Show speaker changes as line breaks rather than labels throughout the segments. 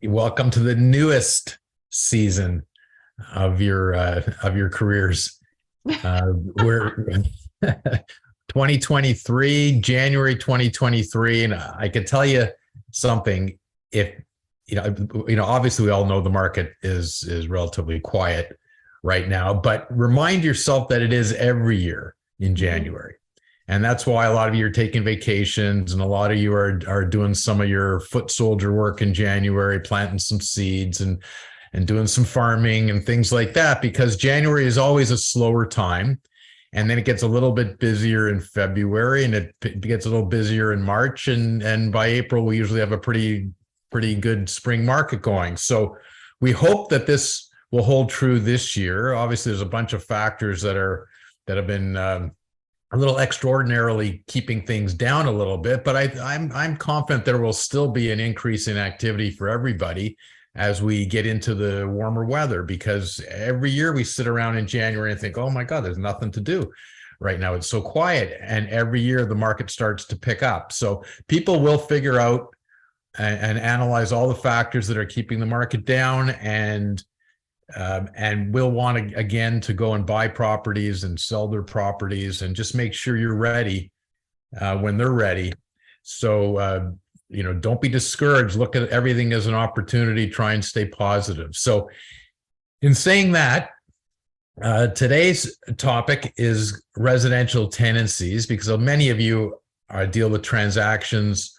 Welcome to the newest season of your careers. We're 2023, January 2023, and I can tell you something. If obviously we all know the market is relatively quiet right now, but remind yourself that it is every year in January. And that's why a lot of you are taking vacations, and a lot of you are doing some of your foot soldier work in January, planting some seeds and doing some farming and things like that, because January is always a slower time. And then it gets a little bit busier in February, and it gets a little busier in March. And by April, we usually have a pretty good spring market going. So we hope that this will hold true this year. Obviously, there's a bunch of factors that have been a little extraordinarily keeping things down a little bit, but I'm confident there will still be an increase in activity for everybody as we get into the warmer weather, because every year we sit around in January and think, oh my God, there's nothing to do right now. It's so quiet. And every year the market starts to pick up. So people will figure out and analyze all the factors that are keeping the market down, and we'll want to, again, to go and buy properties and sell their properties, and just make sure you're ready when they're ready. So, don't be discouraged. Look at everything as an opportunity. Try and stay positive. So in saying that, today's topic is residential tenancies, because many of you deal with transactions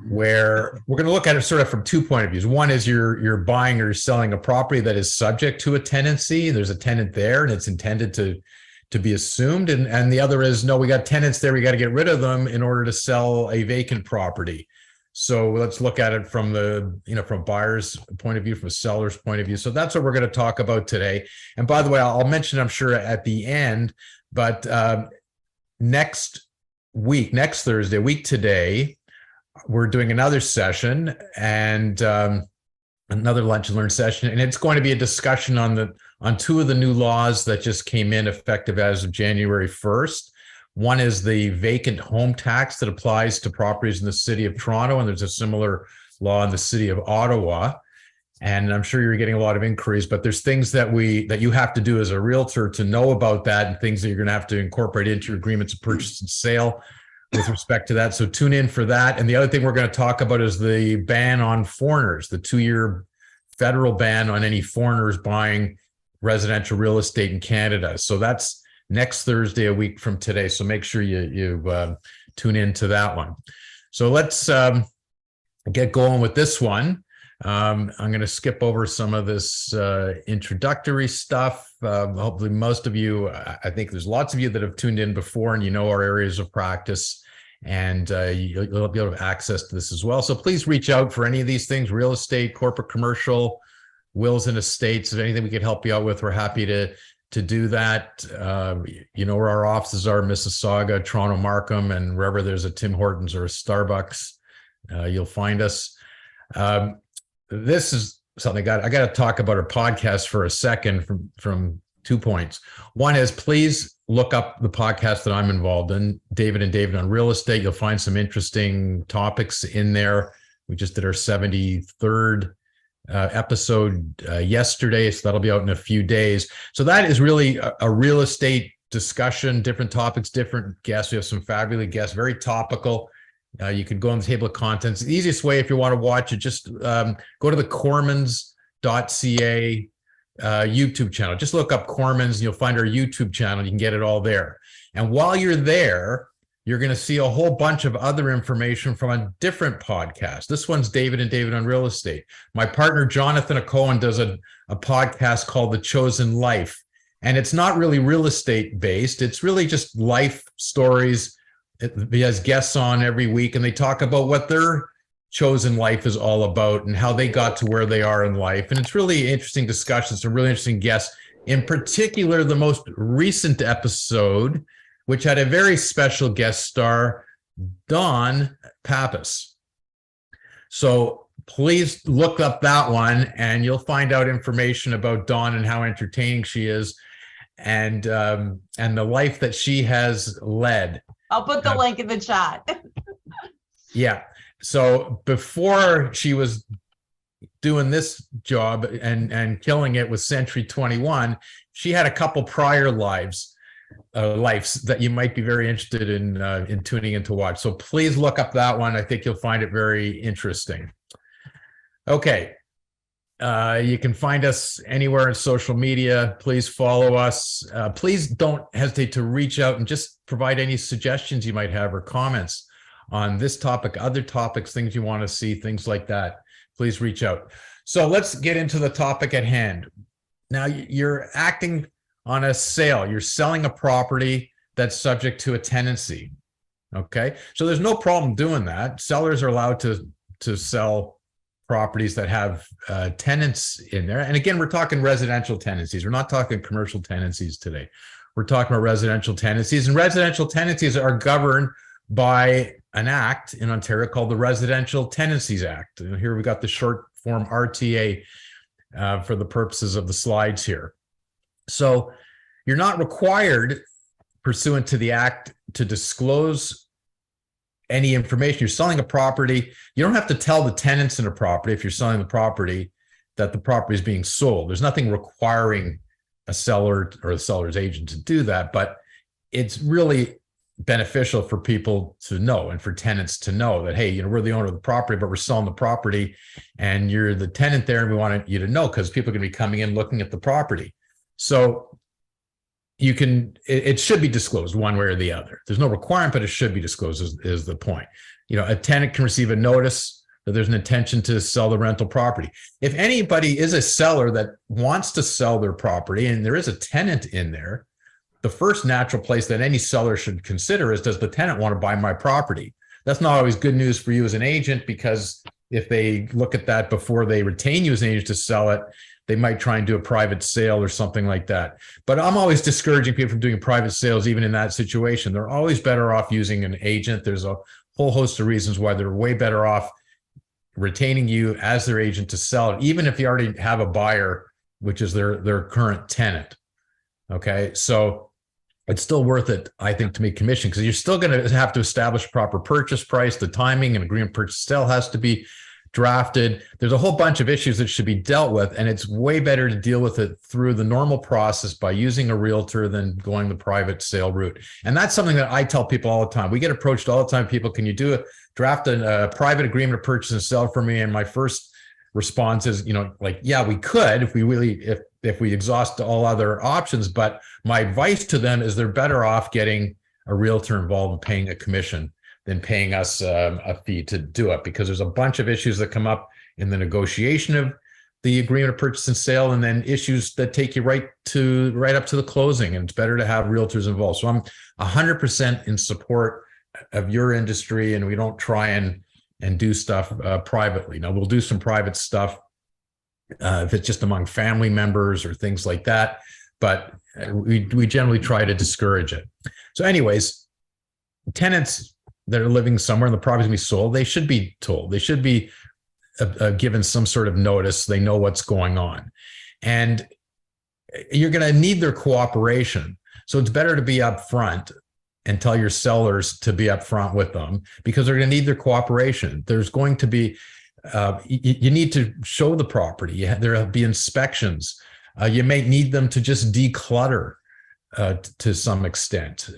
where we're going to look at it sort of from 2 points of view. One is you're buying or selling a property that is subject to a tenancy. There's a tenant there and it's intended to be assumed. And the other is, no, we got tenants there, we got to get rid of them in order to sell a vacant property. So let's look at it from from buyer's point of view, from a seller's point of view. So that's what we're going to talk about today. And by the way, I'll mention, I'm sure, at the end, but next Thursday, a week today, we're doing another session, and another lunch and learn session, and it's going to be a discussion on two of the new laws that just came in effective as of January 1st. One is the vacant home tax that applies to properties in the city of Toronto, and there's a similar law in the city of Ottawa. And I'm sure you're getting a lot of inquiries, but there's things that you have to do as a realtor to know about that, and things that you're going to have to incorporate into your agreements of purchase and sale with respect to that. So tune in for that. And the other thing we're going to talk about is the ban on foreigners, the 2-year federal ban on any foreigners buying residential real estate in Canada. So that's next Thursday, a week from today. So make sure you tune in to that one. So let's get going with this one. I'm going to skip over some of this introductory stuff. Hopefully most of you, I think there's lots of you that have tuned in before, and you know our areas of practice, and you'll be able to have access to this as well. So please reach out for any of these things: real estate, corporate, commercial, wills and estates. If anything we could help you out with, we're happy to do that. Where our offices are: Mississauga, Toronto, Markham, and wherever there's a Tim Hortons or a Starbucks, you'll find us. This is something I got to talk about our podcast for a second from 2 points. One is, please look up the podcast that I'm involved in, David and David on Real Estate. You'll find some interesting topics in there. We just did our 73rd episode yesterday, so that'll be out in a few days. So that is really a real estate discussion, different topics, different guests. We have some fabulous guests, very topical. You can go on the table of contents. The easiest way, if you want to watch it, just go to the kormans.ca YouTube channel. Just look up Kormans and you'll find our YouTube channel. You can get it all there. And while you're there, you're going to see a whole bunch of other information from a different podcast. This one's David and David on Real Estate. My partner, Jonathan Cohen, does a podcast called The Chosen Life. And it's not really real estate based. It's really just life stories. He has guests on every week, and they talk about what their chosen life is all about and how they got to where they are in life. And it's really interesting discussions, some really interesting guests. In particular, the most recent episode, which had a very special guest star, Dawn Pappas. So please look up that one, and you'll find out information about Dawn and how entertaining she is, and the life that she has led.
I'll put the link in the chat.
Yeah. So before she was doing this job and killing it with Century 21, she had a couple prior lives that you might be very interested in tuning in to watch. So please look up that one. I think you'll find it very interesting. Okay. You can find us anywhere in social media. Please follow us. Please don't hesitate to reach out and just provide any suggestions you might have or comments on this topic, other topics, things you want to see, things like that. Please reach out. So let's get into the topic at hand. Now, you're acting on a sale. You're selling a property that's subject to a tenancy. Okay, so there's no problem doing that. Sellers are allowed to sell properties that have tenants in there. And again, we're talking residential tenancies. We're not talking commercial tenancies today. We're talking about residential tenancies, and residential tenancies are governed by an act in Ontario called the Residential Tenancies Act. And here we got the short form RTA for the purposes of the slides here. So you're not required, pursuant to the act, to disclose any information. You're selling a property. You don't have to tell the tenants in a property, if you're selling the property, that the property is being sold. There's nothing requiring a seller or a seller's agent to do that, but it's really beneficial for people to know and for tenants to know that, hey, you know, we're the owner of the property, but we're selling the property and you're the tenant there, and we want you to know because people are going to be coming in looking at the property. So you can, it should be disclosed one way or the other. There's no requirement, but it should be disclosed is the point. You know, a tenant can receive a notice that there's an intention to sell the rental property. If anybody is a seller that wants to sell their property and there is a tenant in there, the first natural place that any seller should consider is, does the tenant want to buy my property? That's not always good news for you as an agent, because if they look at that before they retain you as an agent to sell it, they might try and do a private sale or something like that. But I'm always discouraging people from doing private sales, even in that situation. They're always better off using an agent. There's a whole host of reasons why they're way better off retaining you as their agent to sell it, even if you already have a buyer, which is their current tenant. Okay, so it's still worth it, I think, to make commission, because you're still going to have to establish proper purchase price. The timing and agreement purchase sale has to be drafted. There's a whole bunch of issues that should be dealt with, and it's way better to deal with it through the normal process by using a realtor than going the private sale route. And that's something that I tell people all the time. We get approached all the time. People, can you draft a private agreement of purchase and sell for me? And my first response is, you know, like, yeah, we could if we exhaust all other options. But my advice to them is they're better off getting a realtor involved and paying a commission than paying us a fee to do it, because there's a bunch of issues that come up in the negotiation of the agreement of purchase and sale, and then issues that take you right up to the closing. And it's better to have realtors involved. So I'm 100% in support of your industry, and we don't try and do stuff privately. Now, we'll do some private stuff if it's just among family members or things like that, but we generally try to discourage it. So anyways, tenants that are living somewhere and the property to be sold, they should be told. They should be given some sort of notice. They know what's going on. And you're going to need their cooperation. So it's better to be upfront and tell your sellers to be upfront with them, because they're going to need their cooperation. There's going to be, you need to show the property. There'll be inspections. You may need them to just declutter to some extent.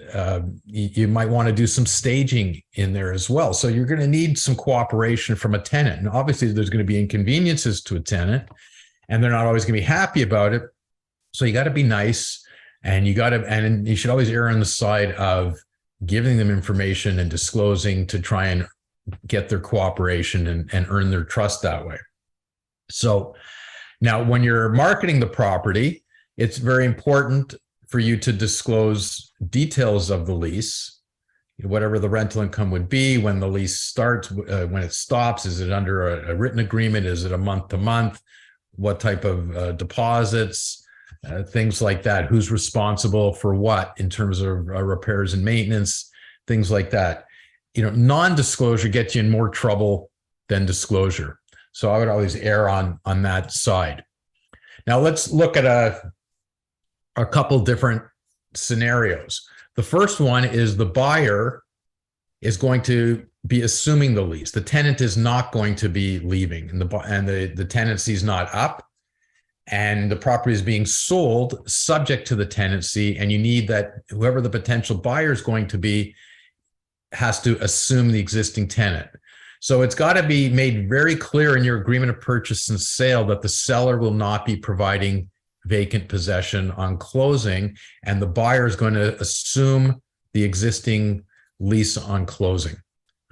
You might want to do some staging in there as well. So you're going to need some cooperation from a tenant. And obviously there's going to be inconveniences to a tenant, and they're not always going to be happy about it. So you got to be nice. And you should always err on the side of giving them information and disclosing to try and get their cooperation and earn their trust that way. So now, when you're marketing the property, it's very important for you to disclose details of the lease, whatever the rental income would be, when the lease starts, when it stops. Is it under a written agreement? Is it a month to month? What type of deposits? Things like that. Who's responsible for what in terms of repairs and maintenance, things like that. You know, non-disclosure gets you in more trouble than disclosure. So I would always err on that side. Now let's look at a couple different scenarios. The first one is the buyer is going to be assuming the lease. The tenant is not going to be leaving, and the tenancy is not up, and the property is being sold subject to the tenancy, and you need that whoever the potential buyer is going to be has to assume the existing tenant. So it's got to be made very clear in your agreement of purchase and sale that the seller will not be providing vacant possession on closing, and the buyer is going to assume the existing lease on closing.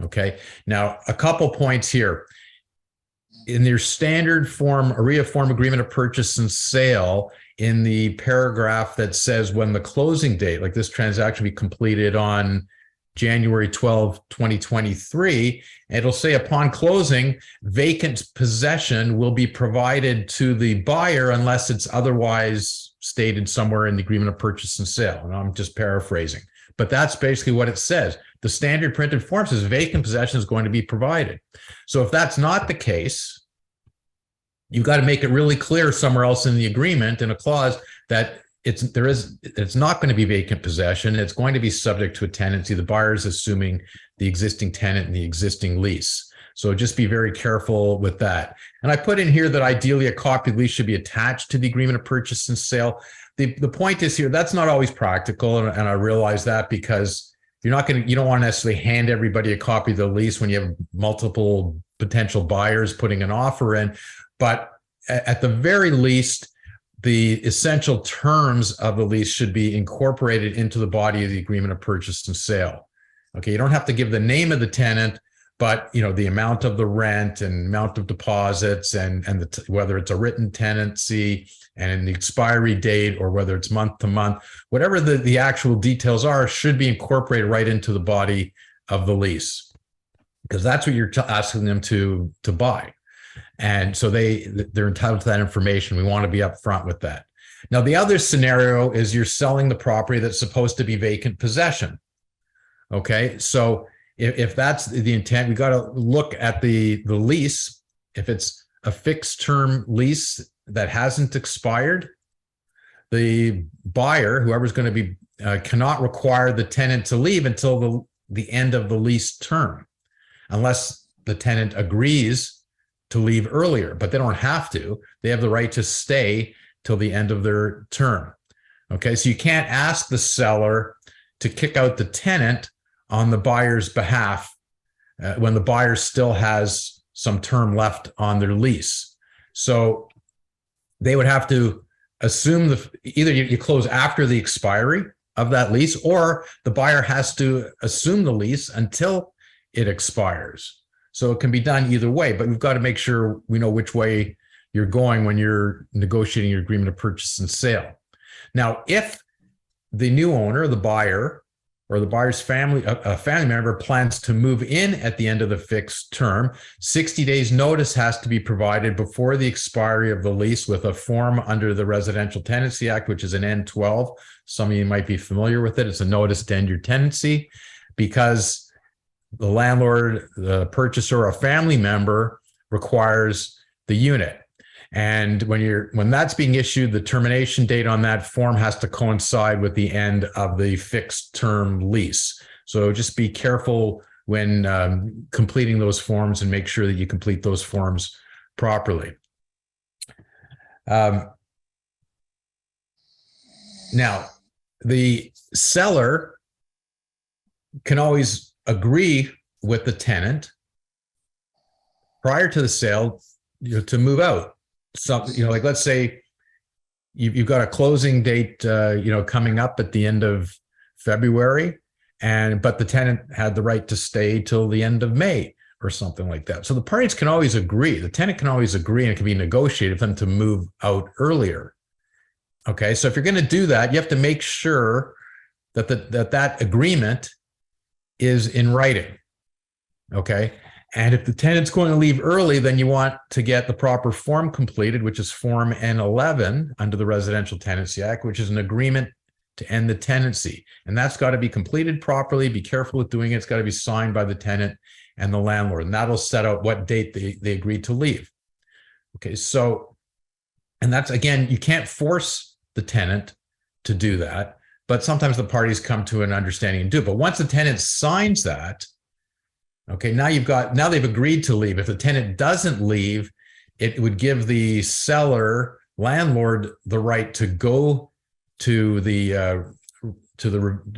Okay. Now, a couple points here. In your standard form, ARIA form agreement of purchase and sale, in the paragraph that says when the closing date, like this transaction, be completed on January 12, 2023, it'll say upon closing, vacant possession will be provided to the buyer unless it's otherwise stated somewhere in the agreement of purchase and sale. And I'm just paraphrasing, but that's basically what it says. The standard printed form says vacant possession is going to be provided. So if that's not the case, you've got to make it really clear somewhere else in the agreement in a clause that it's not going to be vacant possession. It's going to be subject to a tenancy. The buyer is assuming the existing tenant and the existing lease. So just be very careful with that. And I put in here that ideally a copy of the lease should be attached to the agreement of purchase and sale. The point is here, that's not always practical. And I realize that because you don't want to necessarily hand everybody a copy of the lease when you have multiple potential buyers putting an offer in. But at the very least, the essential terms of the lease should be incorporated into the body of the agreement of purchase and sale. Okay, you don't have to give the name of the tenant, but the amount of the rent and amount of deposits and whether it's a written tenancy and the expiry date or whether it's month to month, whatever the actual details are, should be incorporated right into the body of the lease, because that's what you're asking them to buy. And so they're entitled to that information. We want to be upfront with that. Now, the other scenario is you're selling the property that's supposed to be vacant possession. Okay, so if that's the intent, we got to look at the lease. If it's a fixed term lease that hasn't expired, the buyer, whoever's going to be, cannot require the tenant to leave until the end of the lease term, unless the tenant agrees to leave earlier, but they don't have to. They have the right to stay till the end of their term. Okay, so you can't ask the seller to kick out the tenant on the buyer's behalf when the buyer still has some term left on their lease. So they would have to assume either you close after the expiry of that lease, or the buyer has to assume the lease until it expires. So it can be done either way, but we've got to make sure we know which way you're going when you're negotiating your agreement of purchase and sale. Now, if the new owner, the buyer, or the buyer's family member plans to move in at the end of the fixed term, 60 days notice has to be provided before the expiry of the lease with a form under the Residential Tenancy Act, which is an N12. Some of you might be familiar with it. It's a notice to end your tenancy, because the landlord, the purchaser, or a family member requires the unit. And when that's being issued, the termination date on that form has to coincide with the end of the fixed term lease. So just be careful when completing those forms and make sure that you complete those forms properly. Now, the seller can always agree with the tenant prior to the sale, to move out. So, like let's say you've got a closing date, coming up at the end of February, but the tenant had the right to stay till the end of May or something like that. So the parties can always agree. The tenant can always agree, and it can be negotiated for them to move out earlier. Okay, so if you're going to do that, you have to make sure that that agreement is in writing. Okay. And if the tenant's going to leave early, then you want to get the proper form completed, which is Form N11 under the Residential Tenancy Act, which is an agreement to end the tenancy. And that's got to be completed properly. Be careful with doing it. It's got to be signed by the tenant and the landlord. And that'll set out what date they agreed to leave. Okay. So, and that's, again, you can't force the tenant to do that, but sometimes the parties come to an understanding and do. But once the tenant signs that, Okay, now they've agreed to leave. If the tenant doesn't leave, it would give the landlord, the right to go to the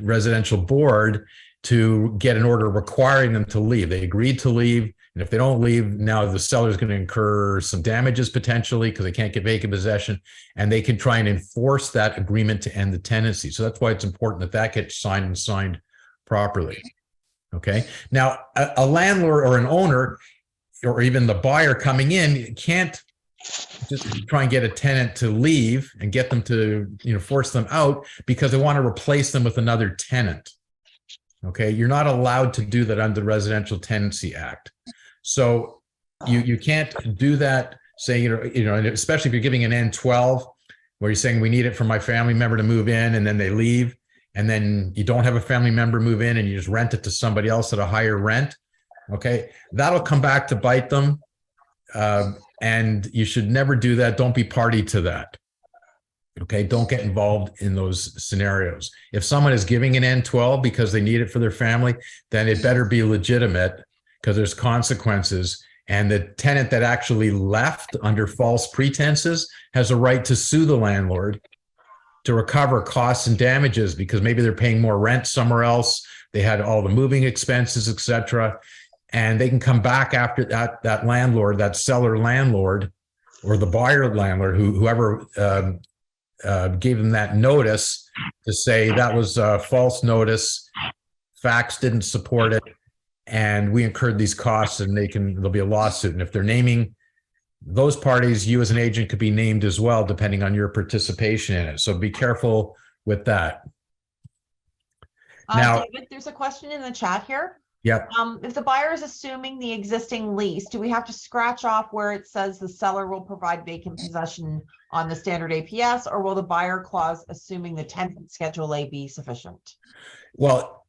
residential board to get an order requiring them to leave. They agreed to leave, and if they don't leave, now the seller is going to incur some damages potentially because they can't get vacant possession, and they can try and enforce that agreement to end the tenancy. So that's why it's important that gets signed properly. Okay. Now, a landlord or an owner, or even the buyer coming in, can't just try and get a tenant to leave and get them to, force them out because they want to replace them with another tenant. Okay. You're not allowed to do that under the Residential Tenancy Act. So you can't do that, say, and especially if you're giving an N12 where you're saying we need it for my family member to move in, and then they leave, and then you don't have a family member move in and you just rent it to somebody else at a higher rent. Okay. That'll come back to bite them. And you should never do that. Don't be party to that. Okay. Don't get involved in those scenarios. If someone is giving an N12 because they need it for their family, then it better be legitimate because there's consequences. And the tenant that actually left under false pretenses has a right to sue the landlord to recover costs and damages because maybe they're paying more rent somewhere else. They had all the moving expenses, etc. And they can come back after that landlord, that seller landlord, or the buyer landlord, whoever gave them that notice, to say that was a false notice, facts didn't support it, and we incurred these costs, and there'll be a lawsuit. And if they're naming those parties, you as an agent could be named as well, depending on your participation in it. So be careful with that. Now,
David, there's a question in the chat here.
Yep.
If the buyer is assuming the existing lease, do we have to scratch off where it says the seller will provide vacant possession on the standard APS, or will the buyer clause assuming the tenant Schedule A be sufficient?
Well,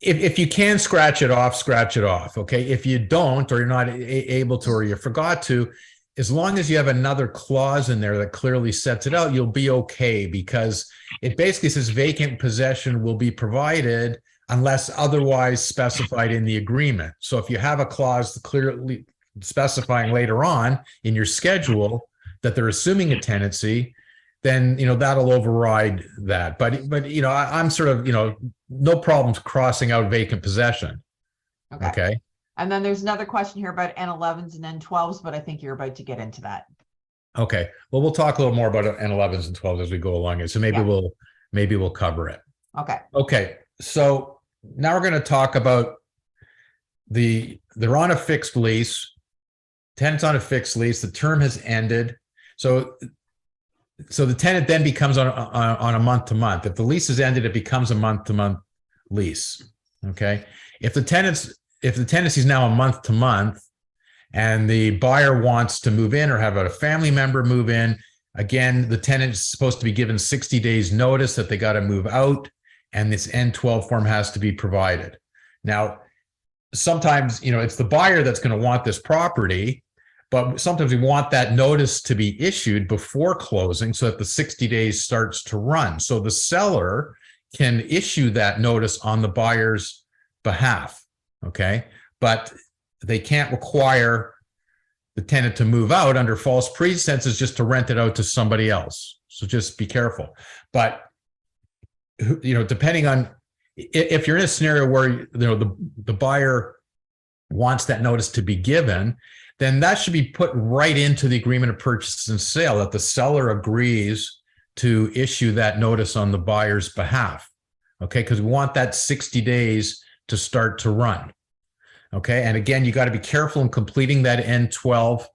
if you can scratch it off, okay? If you don't, or you're not able to, or you forgot to, as long as you have another clause in there that clearly sets it out, you'll be okay, because it basically says vacant possession will be provided unless otherwise specified in the agreement. So if you have a clause clearly specifying later on in your schedule that they're assuming a tenancy, then that'll override that. But I'm sort of no problems crossing out vacant possession. Okay.
And then there's another question here about N11s and N12s, but I think you're about to get into that.
Okay. Well, we'll talk a little more about N11s and 12s as we go along. So maybe we'll cover it.
Okay.
Okay. So now we're going to talk about they're on a fixed lease. Tenant's on a fixed lease. The term has ended. So the tenant then becomes on a month-to-month. If the lease has ended, it becomes a month-to-month lease. Okay. If the tenancy is now a month-to-month and the buyer wants to move in or have a family member move in, again, the tenant is supposed to be given 60 days notice that they got to move out, and this N12 form has to be provided. Now, sometimes, it's the buyer that's going to want this property, but sometimes we want that notice to be issued before closing so that the 60 days starts to run. So the seller can issue that notice on the buyer's behalf. Okay. But they can't require the tenant to move out under false pretenses just to rent it out to somebody else. So just be careful. But, depending on if you're in a scenario where, the buyer wants that notice to be given, then that should be put right into the agreement of purchase and sale, that the seller agrees to issue that notice on the buyer's behalf. Okay. Because we want that 60 days to start to run. Okay. And again, you got to be careful in completing that N12.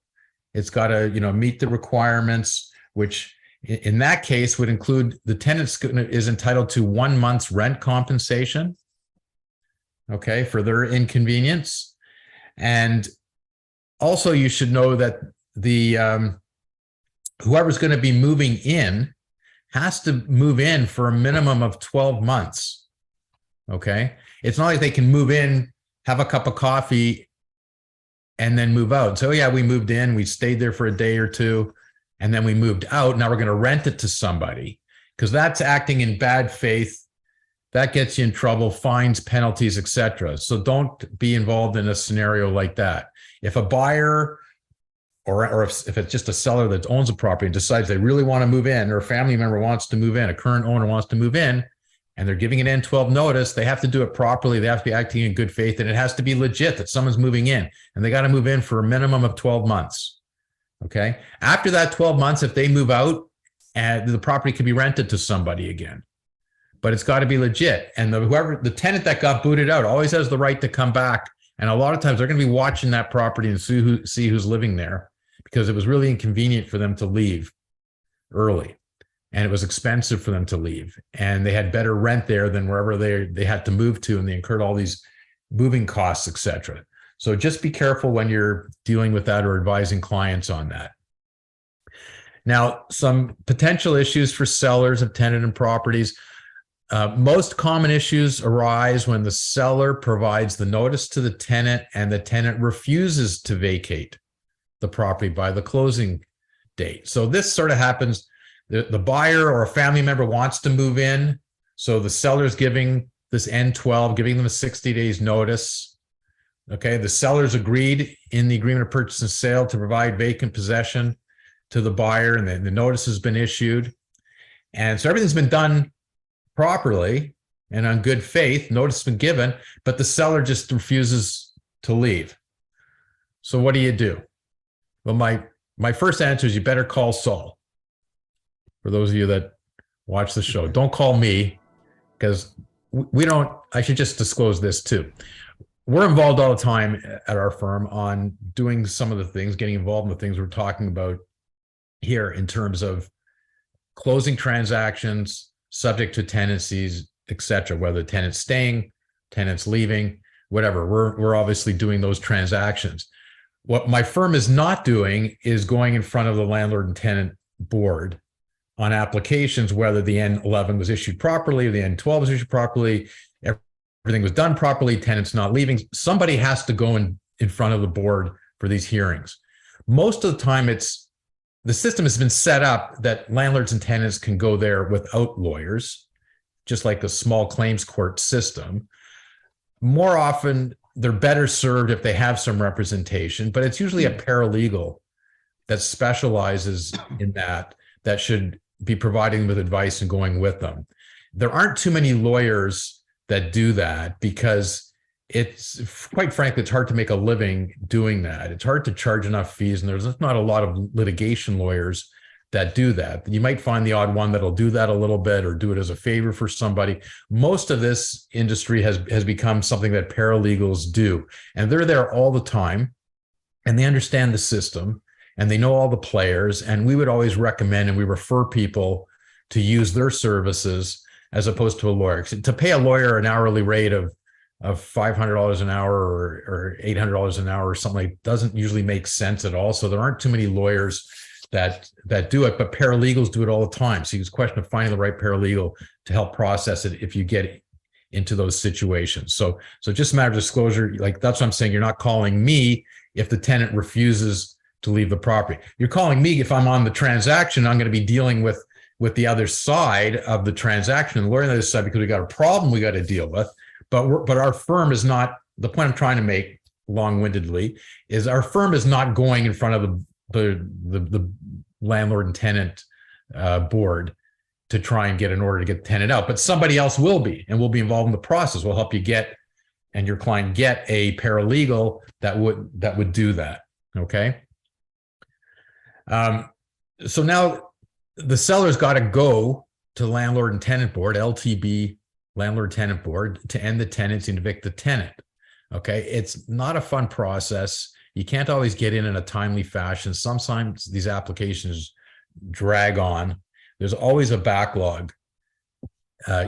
It's got to, meet the requirements, which in that case would include the tenant is entitled to 1 month's rent compensation. Okay. For their inconvenience. And also you should know that the, whoever's going to be moving in has to move in for a minimum of 12 months. Okay. It's not like they can move in, have a cup of coffee, and then move out. So yeah, we moved in, we stayed there for a day or two, and then we moved out. Now we're going to rent it to somebody, because that's acting in bad faith that gets you in trouble, fines, penalties, etc. So don't be involved in a scenario like that. If a buyer or if it's just a seller that owns a property and decides they really want to move in, or a family member wants to move in, a current owner wants to move in, and they're giving an N12 notice, they have to do it properly. They have to be acting in good faith, and it has to be legit that someone's moving in, and they got to move in for a minimum of 12 months. Okay. After that 12 months, if they move out, and the property can be rented to somebody again, but it's got to be legit. And the tenant that got booted out always has the right to come back. And a lot of times they're going to be watching that property and see who's living there, because it was really inconvenient for them to leave early, and it was expensive for them to leave, and they had better rent there than wherever they had to move to, and they incurred all these moving costs, etc. So just be careful when you're dealing with that or advising clients on that. Now, some potential issues for sellers of tenanted properties. Most common issues arise when the seller provides the notice to the tenant and the tenant refuses to vacate the property by the closing date. So this sort of happens, the buyer or a family member wants to move in, so the seller's giving this N12, giving them a 60 days notice. Okay, the seller's agreed in the agreement of purchase and sale to provide vacant possession to the buyer, and then the notice has been issued. And so everything's been done properly and on good faith, notice has been given, but the seller just refuses to leave. So what do? Well, my first answer is you better call Saul. For those of you that watch the show, don't call me, because we don't, I should just disclose this too. We're involved all the time at our firm on doing some of the things, getting involved in the things we're talking about here in terms of closing transactions subject to tenancies, etc., whether tenants staying, tenants leaving, whatever. We're obviously doing those transactions. What my firm is not doing is going in front of the landlord and tenant board on applications, whether the N11 was issued properly, or the N12 was issued properly, everything was done properly, tenants not leaving. Somebody has to go in front of the board for these hearings. Most of the time, the system has been set up that landlords and tenants can go there without lawyers, just like the small claims court system. More often, they're better served if they have some representation, but it's usually a paralegal that specializes in that should be providing them with advice and going with them. There aren't too many lawyers that do that, because it's, quite frankly, it's hard to make a living doing that. It's hard to charge enough fees, and there's not a lot of litigation lawyers that do that. You might find the odd one that'll do that a little bit or do it as a favor for somebody. Most of this industry has become something that paralegals do, and they're there all the time, and they understand the system, and they know all the players, and we would always recommend and we refer people to use their services as opposed to a lawyer. To pay a lawyer an hourly rate of $500 an hour or $800 an hour or something like, doesn't usually make sense at all. So there aren't too many lawyers that do it, but paralegals do it all the time. So it's a question of finding the right paralegal to help process it if you get into those situations. So just a matter of disclosure, like that's what I'm saying. You're not calling me if the tenant refuses to leave the property. You're calling me if I'm on the transaction. I'm going to be dealing with the other side of the transaction, and the lawyer on the other side, because we got a problem we got to deal with. But our firm is not, the point I'm trying to make long-windedly is our firm is not going in front of the landlord and tenant board to try and get an order to get the tenant out, but somebody else will be, and will be involved in the process. We'll help you get, and your client get, a paralegal that would do that. Okay. So now the seller's got to go to landlord and tenant board, LTB, landlord tenant board, to end the tenancy and evict the tenant. Okay. It's not a fun process. You can't always get in a timely fashion. Sometimes these applications drag on. There's always a backlog,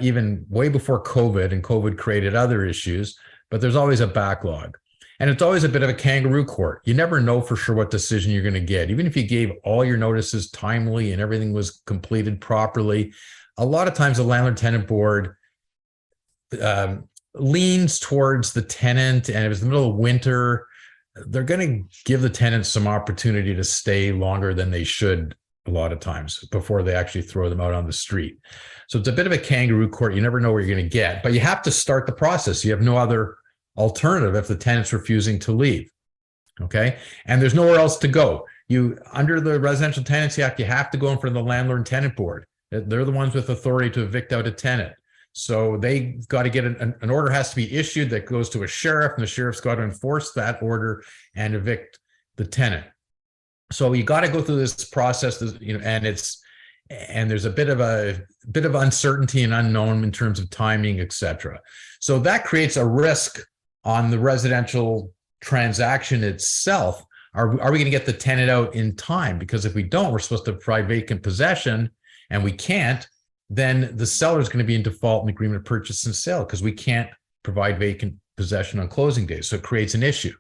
even way before COVID, and COVID created other issues, but there's always a backlog. And it's always a bit of a kangaroo court. You never know for sure what decision you're going to get. Even if you gave all your notices timely and everything was completed properly, a lot of times the landlord tenant board leans towards the tenant, and if it's the middle of winter, they're going to give the tenant some opportunity to stay longer than they should a lot of times before they actually throw them out on the street. So it's a bit of a kangaroo court. You never know what you're going to get, but you have to start the process. You have no other alternative if the tenant's refusing to leave. Okay. And there's nowhere else to go. You, under the Residential Tenancy Act, you have to go in front of the Landlord and Tenant Board. They're the ones with authority to evict out a tenant. So they got to get an order has to be issued that goes to a sheriff, and the sheriff's got to enforce that order and evict the tenant. So you got to go through this process, and there's a bit of uncertainty and unknown in terms of timing, etc. So that creates a risk on the residential transaction itself. Are we going to get the tenant out in time? Because if we don't, we're supposed to provide vacant possession, and we can't, then the seller is going to be in default in the agreement of purchase and sale because we can't provide vacant possession on closing days. So it creates an issue.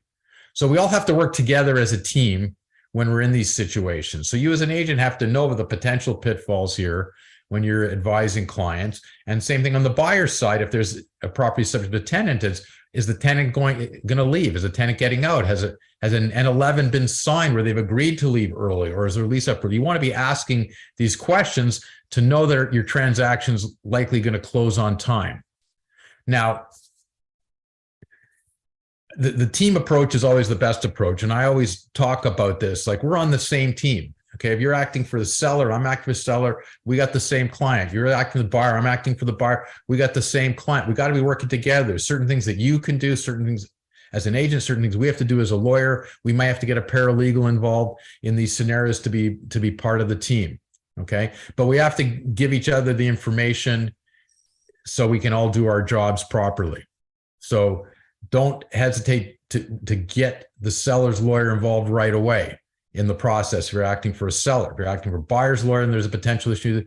So we all have to work together as a team when we're in these situations. So you as an agent have to know the potential pitfalls here when you're advising clients. And same thing on the buyer's side. If there's a property subject to tenant, is the tenant going to leave? Is the tenant getting out? Has an N11 been signed where they've agreed to leave early, or is there a lease up? You want to be asking these questions to know that your transaction's likely going to close on time. Now, the team approach is always the best approach. And I always talk about this, like we're on the same team. Okay, if you're acting for the seller, I'm acting for the seller, we got the same client. You're acting for the buyer, I'm acting for the buyer, we got the same client. We got to be working together. Certain things that you can do, certain things as an agent, certain things we have to do as a lawyer. We might have to get a paralegal involved in these scenarios to be part of the team. Okay, but we have to give each other the information so we can all do our jobs properly. So don't hesitate to get the seller's lawyer involved right away in the process. If you're acting for a seller, if you're acting for a buyer's lawyer and there's a potential issue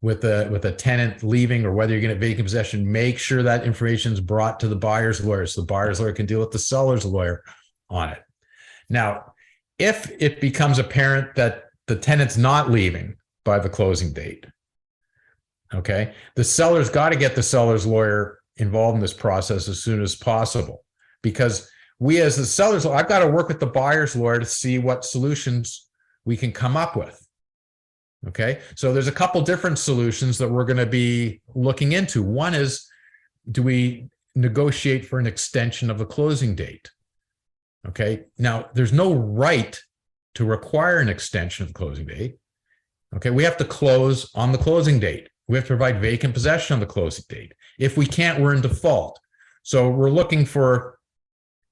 with a tenant leaving, or whether you're going to vacant possession, make sure that information is brought to the buyer's lawyer so the buyer's lawyer can deal with the seller's lawyer on it. Now, if it becomes apparent that the tenant's not leaving by the closing date, okay, the seller's got to get the seller's lawyer involved in this process as soon as possible, because we as the sellers, I've got to work with the buyer's lawyer to see what solutions we can come up with. Okay, so there's a couple different solutions that we're going to be looking into. One is, do we negotiate for an extension of the closing date? Okay, now there's no right to require an extension of the closing date. Okay, we have to close on the closing date. We have to provide vacant possession on the closing date. If we can't, we're in default. So we're looking for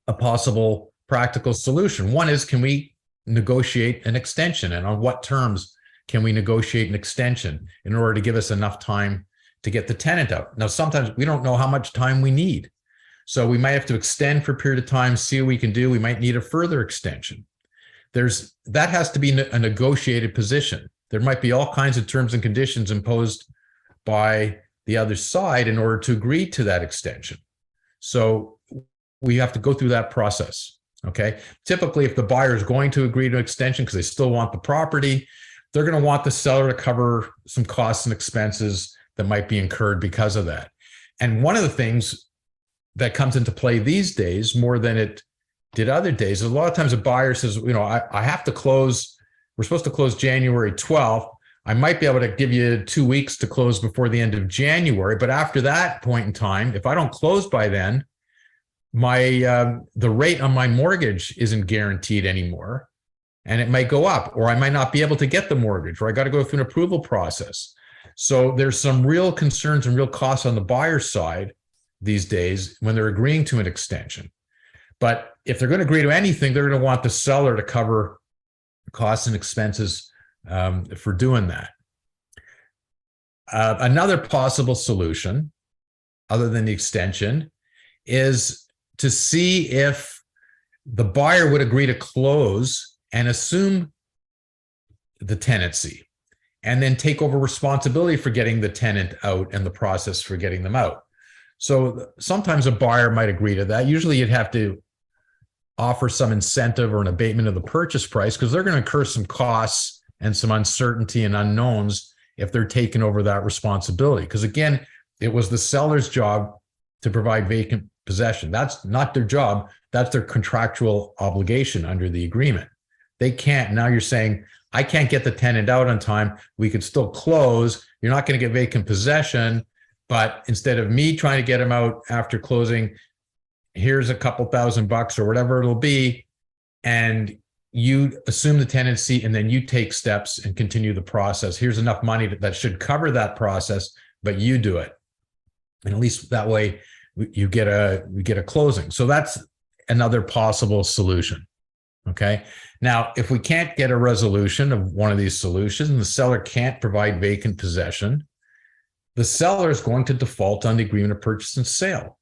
a possible practical solution. One is, can we negotiate an extension, and on what terms can we negotiate an extension in order to give us enough time to get the tenant out? Now, sometimes we don't know how much time we need. So we might have to extend for a period of time, see what we can do. We might need a further extension. That has to be a negotiated position. There might be all kinds of terms and conditions imposed by the other side in order to agree to that extension. So we have to go through that process. Okay. Typically, if the buyer is going to agree to an extension because they still want the property, they're going to want the seller to cover some costs and expenses that might be incurred because of that. And one of the things that comes into play these days more than it did other days is a lot of times a buyer says, I have to close. We're supposed to close January 12th. I might be able to give you 2 weeks to close before the end of January. But after that point in time, if I don't close by then, the rate on my mortgage isn't guaranteed anymore. And it might go up, or I might not be able to get the mortgage, or I got to go through an approval process. So there's some real concerns and real costs on the buyer's side these days when they're agreeing to an extension. But if they're going to agree to anything, they're going to want the seller to cover costs and expenses for doing that. Another possible solution, other than the extension, is to see if the buyer would agree to close and assume the tenancy, and then take over responsibility for getting the tenant out and the process for getting them out. So sometimes a buyer might agree to that. Usually you'd have to offer some incentive or an abatement of the purchase price, because they're going to incur some costs and some uncertainty and unknowns if they're taking over that responsibility. Because again, it was the seller's job to provide vacant possession. That's not their job. That's their contractual obligation under the agreement. They can't. Now you're saying, I can't get the tenant out on time. We could still close. You're not going to get vacant possession, but instead of me trying to get him out after closing, here's a couple $1,000 or whatever it'll be, and you assume the tenancy, and then you take steps and continue the process. Here's enough money that should cover that process, but you do it. And at least that way you get a closing. So that's another possible solution. Okay. Now, if we can't get a resolution of one of these solutions and the seller can't provide vacant possession, the seller is going to default on the agreement of purchase and sale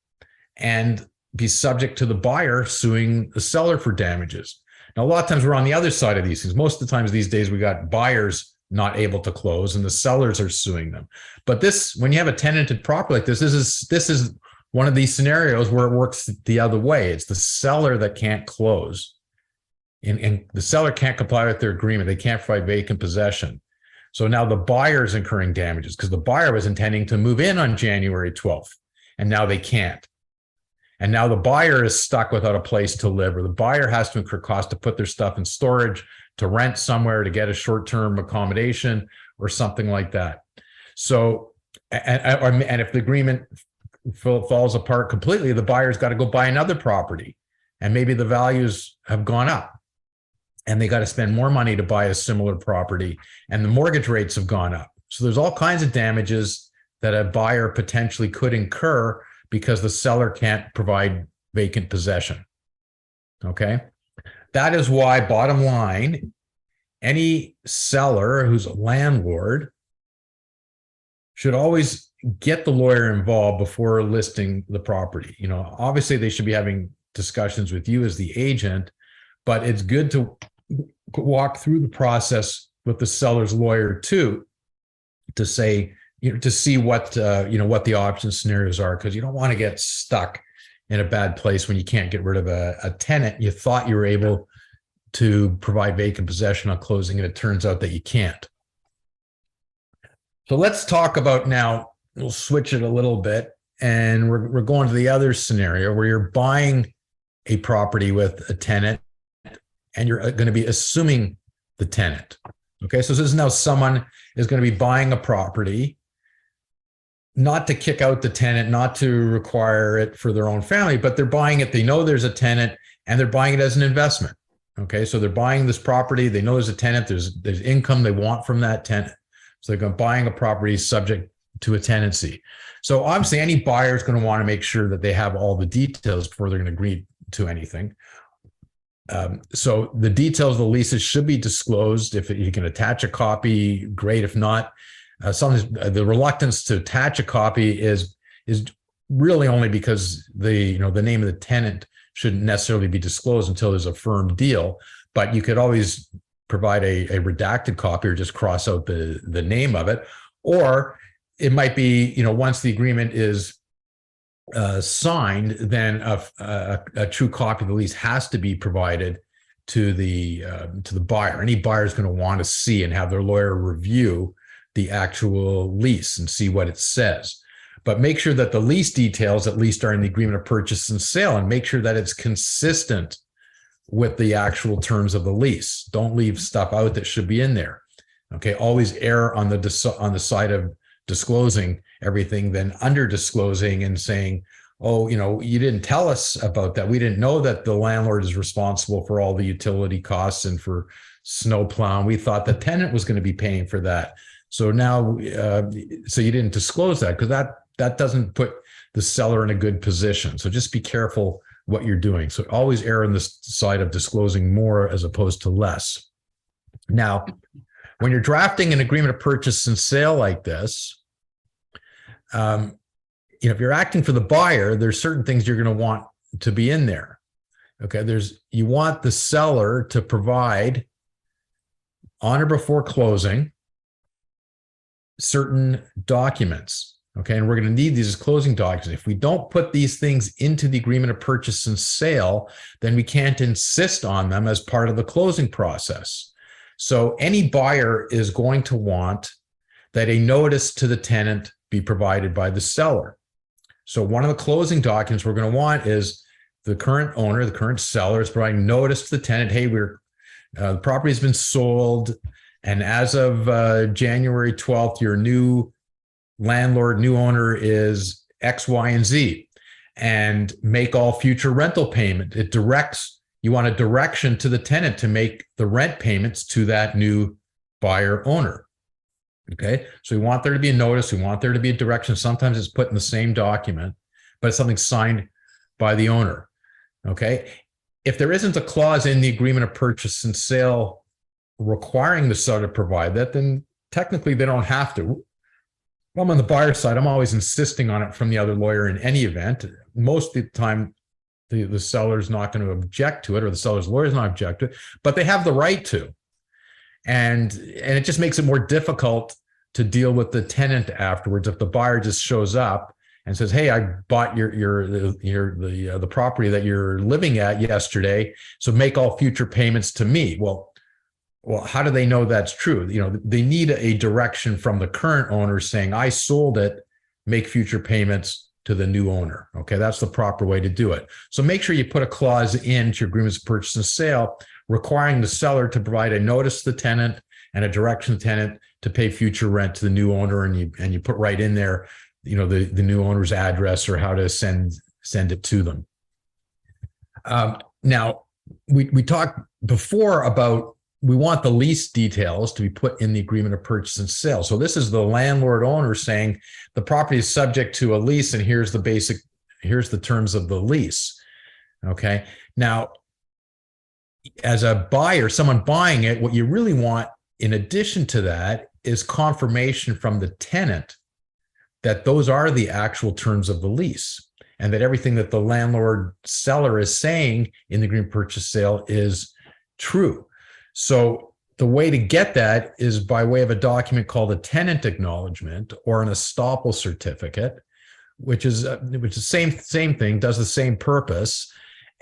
and be subject to the buyer suing the seller for damages. Now, a lot of times we're on the other side of these things. Most of the times these days we got buyers not able to close and the sellers are suing them. But this, when you have a tenanted property like this is one of these scenarios where it works the other way. It's the seller that can't close, and the seller can't comply with their agreement. They can't provide vacant possession. So now the buyer is incurring damages because the buyer was intending to move in on January 12th, and now they can't. And now the buyer is stuck without a place to live, or the buyer has to incur costs to put their stuff in storage, to rent somewhere, to get a short-term accommodation or something like that. So, and if the agreement falls apart completely, the buyer's got to go buy another property, and maybe the values have gone up and they got to spend more money to buy a similar property, and the mortgage rates have gone up. So there's all kinds of damages that a buyer potentially could incur because the seller can't provide vacant possession. Okay. That is why, bottom line, any seller who's a landlord should always get the lawyer involved before listing the property. You know, obviously they should be having discussions with you as the agent, but it's good to walk through the process with the seller's lawyer too, to say, you know, to see what, what the option scenarios are, because you don't want to get stuck in a bad place when you can't get rid of a tenant. You thought you were able to provide vacant possession on closing, and it turns out that you can't. So let's talk about now, we'll switch it a little bit, and we're going to the other scenario where you're buying a property with a tenant and you're going to be assuming the tenant. Okay, so this is now someone is going to be buying a property, not to kick out the tenant, not to require it for their own family, but they're buying it. They know there's a tenant and they're buying it as an investment. Okay, so they're buying this property. They know there's a tenant. There's income they want from that tenant. So they're buying a property subject to a tenancy. So obviously any buyer is going to want to make sure that they have all the details before they're going to agree to anything. So the details of the leases should be disclosed. If you can attach a copy, great. If not, the reluctance to attach a copy is really only because the name of the tenant shouldn't necessarily be disclosed until there's a firm deal. But you could always provide a redacted copy or just cross out the name of it. Or it might be, once the agreement is signed, then a true copy of the lease has to be provided to the buyer. Any buyer is going to want to see and have their lawyer review the actual lease and see what it says. But make sure that the lease details at least are in the agreement of purchase and sale, and make sure that it's consistent with the actual terms of the lease. Don't leave stuff out that should be in there. Okay, always err on the side of disclosing everything than under disclosing and saying, oh, you didn't tell us about that. We didn't know that the landlord is responsible for all the utility costs and for snow plowing. We thought the tenant was going to be paying for that. So now, so you didn't disclose that, because that doesn't put the seller in a good position. So just be careful what you're doing. So always err on the side of disclosing more as opposed to less. Now, when you're drafting an agreement of purchase and sale like this, if you're acting for the buyer, there's certain things you're going to want to be in there. Okay, you want the seller to provide on or before closing certain documents. Okay, and we're going to need these as closing documents. If we don't put these things into the agreement of purchase and sale, then we can't insist on them as part of the closing process. So any buyer is going to want that a notice to the tenant be provided by the seller. So one of the closing documents we're going to want is the current owner, the current seller, is providing notice to the tenant, hey, The property has been sold, and as of January 12th, your new landlord, new owner is X, Y, and Z, and make all future rental payment. It directs, you want a direction to the tenant to make the rent payments to that new buyer owner. Okay, so we want there to be a notice, we want there to be a direction. Sometimes it's put in the same document, but it's something signed by the owner. Okay, if there isn't a clause in the agreement of purchase and sale requiring the seller to provide that, then technically they don't have to. I'm on the buyer side, I'm always insisting on it from the other lawyer in any event. Most of the time, the seller's not going to object to it, or the seller's lawyer's not object to it, but they have the right to. And it just makes it more difficult to deal with the tenant afterwards if the buyer just shows up and says, "Hey, I bought the property that you're living at yesterday, so make all future payments to me." Well, how do they know that's true? You know, they need a direction from the current owner saying, "I sold it, make future payments to the new owner." Okay, that's the proper way to do it. So make sure you put a clause into your agreements of purchase and sale requiring the seller to provide a notice to the tenant and a direction to the tenant to pay future rent to the new owner, and you put right in there, you know, the new owner's address or how to send it to them. Now, we talked before about we want the lease details to be put in the agreement of purchase and sale. So this is the landlord owner saying the property is subject to a lease, and here's the terms of the lease. Okay. Now, as a buyer, someone buying it, what you really want in addition to that is confirmation from the tenant that those are the actual terms of the lease, and that everything that the landlord seller is saying in the agreement of purchase sale is true. So the way to get that is by way of a document called a tenant acknowledgement or an estoppel certificate, which is the same thing, does the same purpose.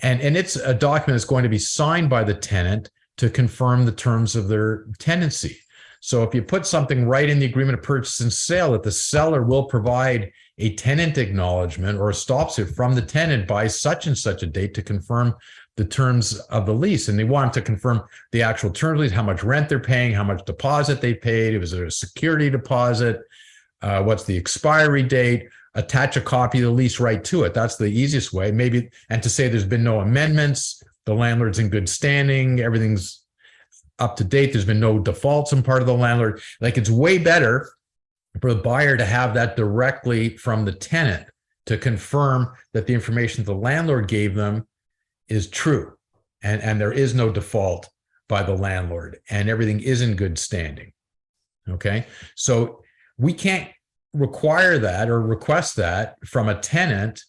And it's a document that's going to be signed by the tenant to confirm the terms of their tenancy. So if you put something right in the agreement of purchase and sale that the seller will provide a tenant acknowledgement or stops it from the tenant by such and such a date to confirm the terms of the lease, and they want to confirm the actual terms of the lease, how much rent they're paying, how much deposit they paid, was there a security deposit, what's the expiry date, attach a copy of the lease right to it. That's the easiest way. Maybe, and to say there's been no amendments, the landlord's in good standing, everything's up to date, there's been no defaults on part of the landlord. Like, it's way better for the buyer to have that directly from the tenant to confirm that the information the landlord gave them is true, and there is no default by the landlord, and everything is in good standing. Okay, so we can't require that or request that from a tenant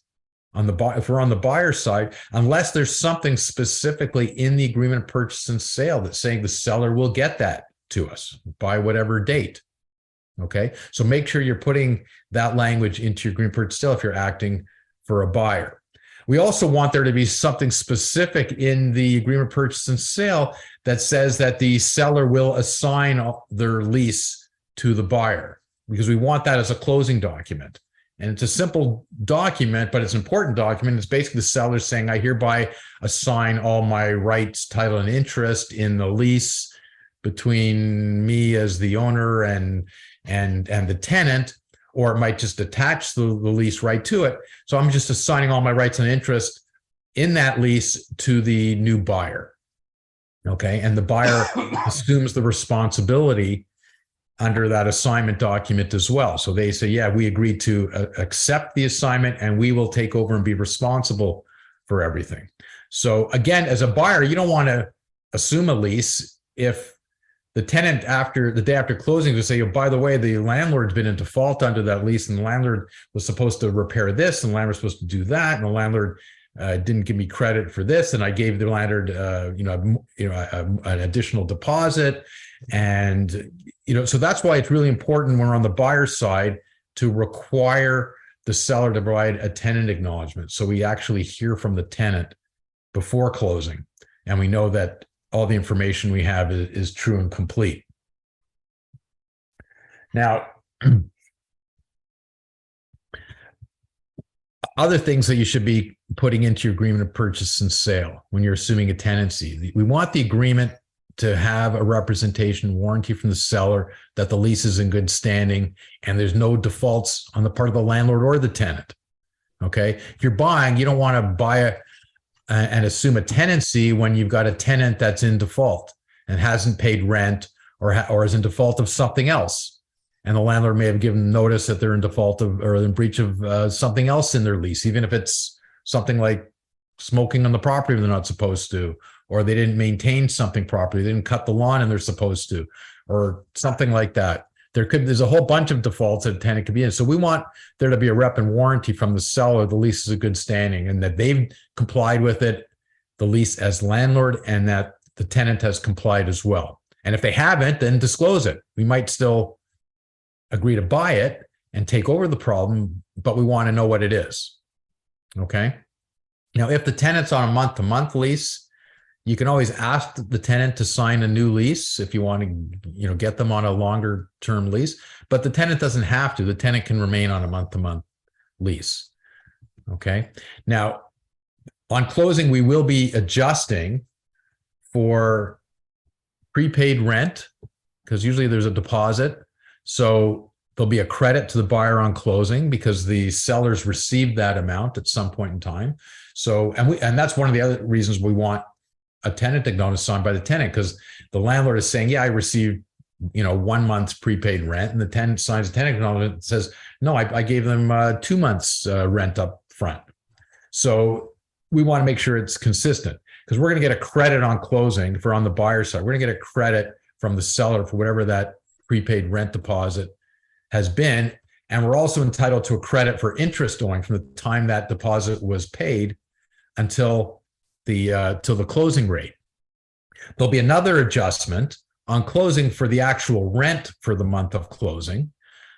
if we're on the buyer side, unless there's something specifically in the agreement of purchase and sale that's saying the seller will get that to us by whatever date. Okay, so make sure you're putting that language into your agreement of purchase and sale if you're acting for a buyer. We also want there to be something specific in the agreement of purchase and sale that says that the seller will assign their lease to the buyer, because we want that as a closing document. And it's a simple document, but it's an important document. It's basically the seller saying, "I hereby assign all my rights, title, and interest in the lease between me as the owner and the tenant," or it might just attach the lease right to it. So I'm just assigning all my rights and interest in that lease to the new buyer. Okay, and the buyer assumes the responsibility under that assignment document as well. So they say, "Yeah, we agreed to accept the assignment, and we will take over and be responsible for everything." So again, as a buyer, you don't want to assume a lease if the tenant the day after closing will say, "Oh, by the way, the landlord's been in default under that lease, and the landlord was supposed to repair this, and the landlord's supposed to do that, and the landlord didn't give me credit for this, and I gave the landlord an additional deposit." And so that's why it's really important when we're on the buyer side to require the seller to provide a tenant acknowledgement, so we actually hear from the tenant before closing, and we know that all the information we have is true and complete. Now, other things that you should be putting into your agreement of purchase and sale when you're assuming a tenancy. We want the agreement to have a representation warranty from the seller that the lease is in good standing and there's no defaults on the part of the landlord or the tenant. Okay. If you're buying, you don't want to buy and assume a tenancy when you've got a tenant that's in default and hasn't paid rent or is in default of something else. And the landlord may have given notice that they're in default of or in breach of something else in their lease, even if it's something like smoking on the property they're not supposed to, or they didn't maintain something properly, they didn't cut the lawn and they're supposed to, or something like that. There's a whole bunch of defaults that a tenant could be in. So we want there to be a rep and warranty from the seller, the lease is a good standing, and that they've complied with it, the lease as landlord, and that the tenant has complied as well. And if they haven't, then disclose it. We might still agree to buy it and take over the problem, but we want to know what it is. Okay. Now, if the tenant's on a month-to-month lease, you can always ask the tenant to sign a new lease if you want to, get them on a longer term lease, but the tenant doesn't have to. The tenant can remain on a month-to-month lease. Okay. Now, on closing, we will be adjusting for prepaid rent because usually there's a deposit. So there'll be a credit to the buyer on closing because the sellers received that amount at some point in time. So, and that's one of the other reasons we want a tenant notice signed by the tenant, because the landlord is saying, yeah, I received, 1 month's prepaid rent, and the tenant signs a tenant acknowledgement and says, no, I gave them 2 months rent up front. So we want to make sure it's consistent because we're going to get a credit on closing for on the buyer side. We're going to get a credit from the seller for whatever that prepaid rent deposit has been. And we're also entitled to a credit for interest owing from the time that deposit was paid until till the closing rate. There'll be another adjustment on closing for the actual rent for the month of closing.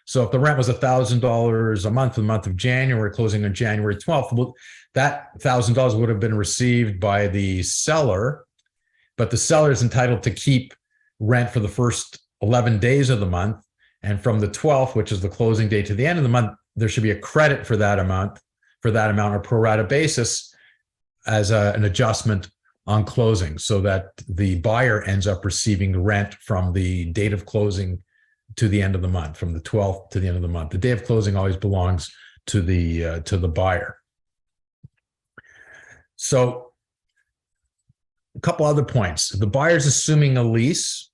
So if the rent was $1,000 a month for the month of January, closing on January 12th, that $1,000 would have been received by the seller, but the seller is entitled to keep rent for the first 11 days of the month. And from the 12th, which is the closing date, to the end of the month, there should be a credit for that amount or pro rata basis as an adjustment on closing, so that the buyer ends up receiving the rent from the date of closing to the end of the month, from the 12th to the end of the month. The day of closing always belongs to the buyer. So a couple other points. If the buyer's assuming a lease,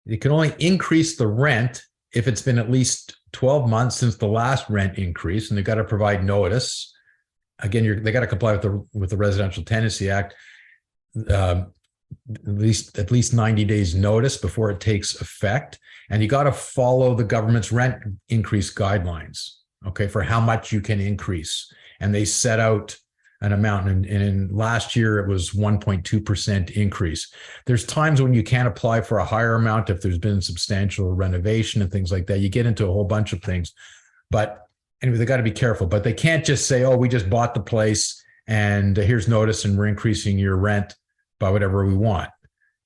you can only increase the rent if it's been at least 12 months since the last rent increase, and they've got to provide notice. Again, they got to comply with the Residential Tenancy Act, at least 90 days notice before it takes effect, and you got to follow the government's rent increase guidelines. Okay, for how much you can increase, and they set out an amount, and in last year it was 1.2% increase. There's times when you can't apply for a higher amount if there's been substantial renovation and things like that. You get into a whole bunch of things, but anyway, they got to be careful. But they can't just say, "Oh, we just bought the place and here's notice, and we're increasing your rent by whatever we want."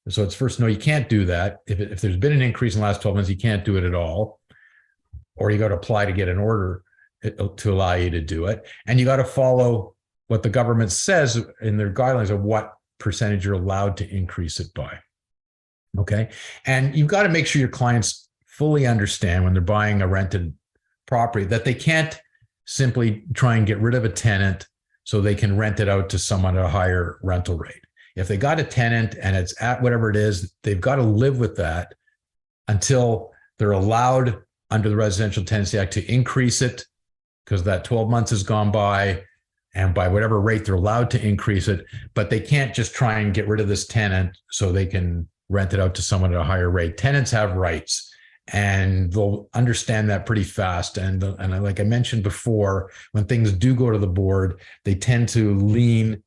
So it's first, no, you can't do that. If there's been an increase in the last 12 months, you can't do it at all, or you got to apply to get an order to allow you to do it, and you got to follow what the government says in their guidelines of what percentage you're allowed to increase it by. Okay. And you've got to make sure your clients fully understand when they're buying a rented property that they can't simply try and get rid of a tenant so they can rent it out to someone at a higher rental rate. If they got a tenant and it's at whatever it is, they've got to live with that until they're allowed under the Residential Tenancy Act to increase it, because that 12 months has gone by, and by whatever rate they're allowed to increase it. But they can't just try and get rid of this tenant so they can rent it out to someone at a higher rate. Tenants have rights, and they'll understand that pretty fast. And like I mentioned before, when things do go to the board, they tend to lean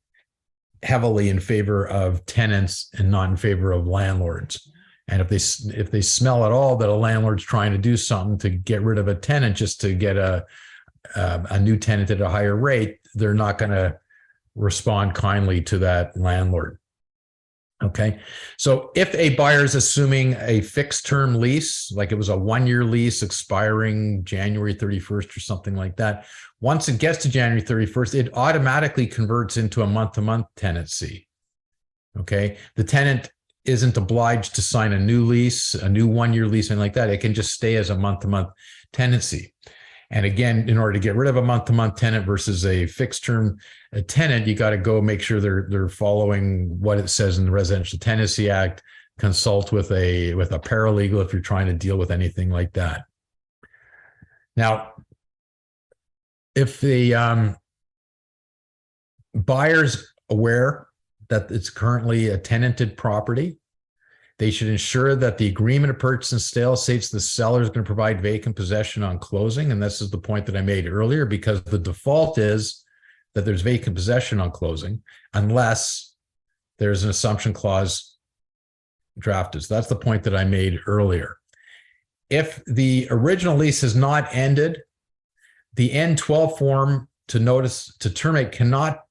heavily in favor of tenants and not in favor of landlords. And if they smell at all that a landlord's trying to do something to get rid of a tenant just to get a new tenant at a higher rate, they're not going to respond kindly to that landlord. Okay. So if a buyer is assuming a fixed term lease, like it was a 1-year lease expiring January 31st or something like that, once it gets to January 31st, it automatically converts into a month-to-month tenancy. Okay. The tenant isn't obliged to sign a new lease, a new 1-year lease, and like that. It can just stay as a month-to-month tenancy. And again, in order to get rid of a month-to-month tenant versus a fixed-term tenant, you got to go make sure they're following what it says in the Residential Tenancy Act. Consult with a paralegal if you're trying to deal with anything like that. Now, if the buyer's aware that it's currently a tenanted property, they should ensure that the agreement of purchase and sale states the seller is going to provide vacant possession on closing. And this is the point that I made earlier, because the default is that there's vacant possession on closing unless there's an assumption clause drafted. So that's the point that I made earlier. If the original lease has not ended, the N12 form to notice to terminate cannot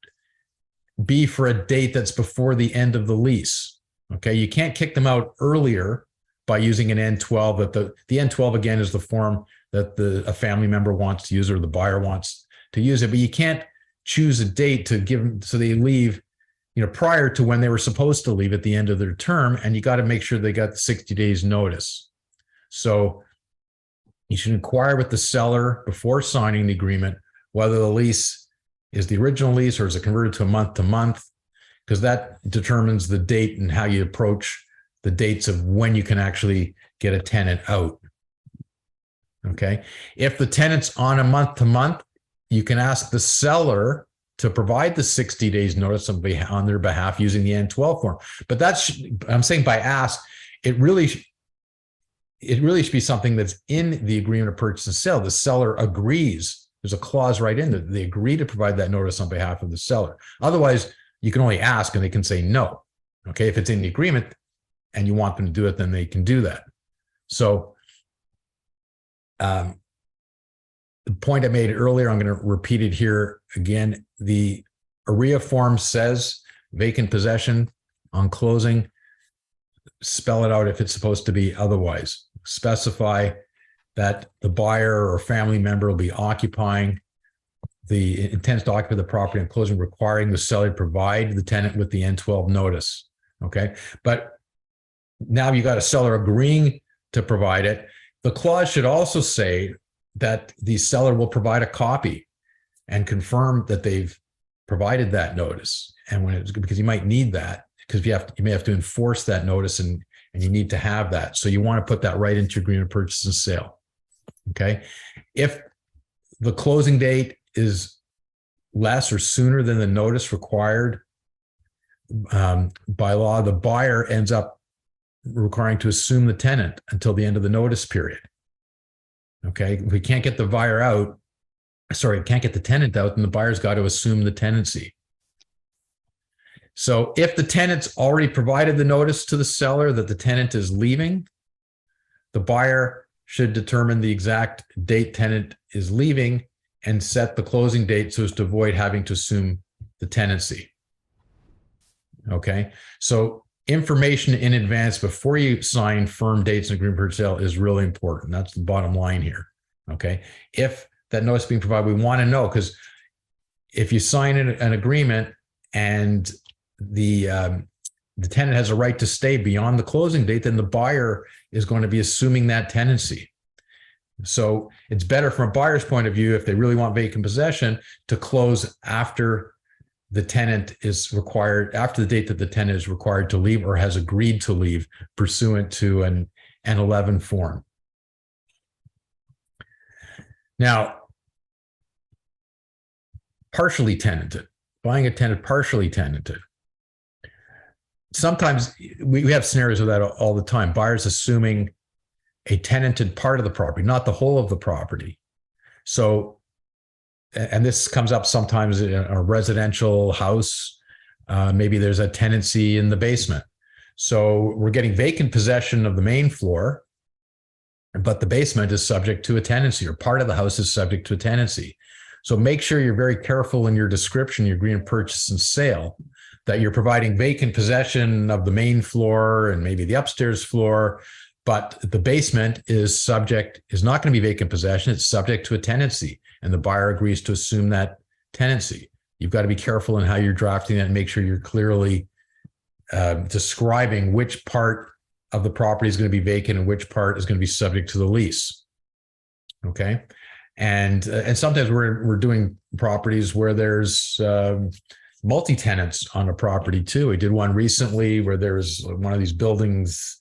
be for a date that's before the end of the lease. Okay, you can't kick them out earlier by using an N12. That the N12 again is the form that a family member wants to use or the buyer wants to use it, but you can't choose a date to give them so they leave, prior to when they were supposed to leave at the end of their term, and you got to make sure they got 60 days notice. So you should inquire with the seller before signing the agreement whether the lease is the original lease or is it converted to a month-to-month, because that determines the date and how you approach the dates of when you can actually get a tenant out. Okay. If the tenant's on a month-to-month, you can ask the seller to provide the 60 days notice on their behalf using the N12 form. But I'm saying by ask, it really should be something that's in the agreement of purchase and sale. The seller agrees. There's a clause right in that they agree to provide that notice on behalf of the seller. Otherwise, you can only ask and they can say no. Okay, if it's in the agreement and you want them to do it, then they can do that. So the point I made earlier, I'm going to repeat it here again. The AREA form says vacant possession on closing. Spell it out if it's supposed to be otherwise. Specify that the buyer or family member will be occupying intends to occupy the property on closing, requiring the seller to provide the tenant with the N12 notice. Okay. But now you got a seller agreeing to provide it. The clause should also say that the seller will provide a copy and confirm that they've provided that notice. And because you might need that, because you may have to enforce that notice and you need to have that. So you want to put that right into your agreement of purchase and sale. Okay. If the closing date is less or sooner than the notice required by law, the buyer ends up requiring to assume the tenant until the end of the notice period. Okay, if we can't get the can't get the tenant out, then the buyer's got to assume the tenancy. So if the tenant's already provided the notice to the seller that the tenant is leaving, the buyer should determine the exact date tenant is leaving and set the closing date so as to avoid having to assume the tenancy. Okay, so information in advance before you sign firm dates and agreement purchase sale is really important. That's the bottom line here. Okay, if that notice being provided, we want to know, because if you sign an agreement and the tenant has a right to stay beyond the closing date, then the buyer is going to be assuming that tenancy. So it's better from a buyer's point of view, if they really want vacant possession, to close after the tenant is required, after the date that the tenant is required to leave or has agreed to leave pursuant to an N11 form. Now, partially tenanted, buying a tenant partially tenanted. Sometimes we have scenarios of that all the time. Buyers assuming a tenanted part of the property, not the whole of the property. So, and this comes up sometimes in a residential house. Maybe there's a tenancy in the basement. So we're getting vacant possession of the main floor, but the basement is subject to a tenancy, or part of the house is subject to a tenancy. So make sure you're very careful in your description, your agreement purchase and sale, that you're providing vacant possession of the main floor and maybe the upstairs floor, but the basement is not going to be vacant possession. It's subject to a tenancy, and the buyer agrees to assume that tenancy. You've got to be careful in how you're drafting that and make sure you're clearly describing which part of the property is going to be vacant and which part is going to be subject to the lease. Okay. And sometimes we're doing properties where there's multi-tenants on a property too. We did one recently where there's one of these buildings,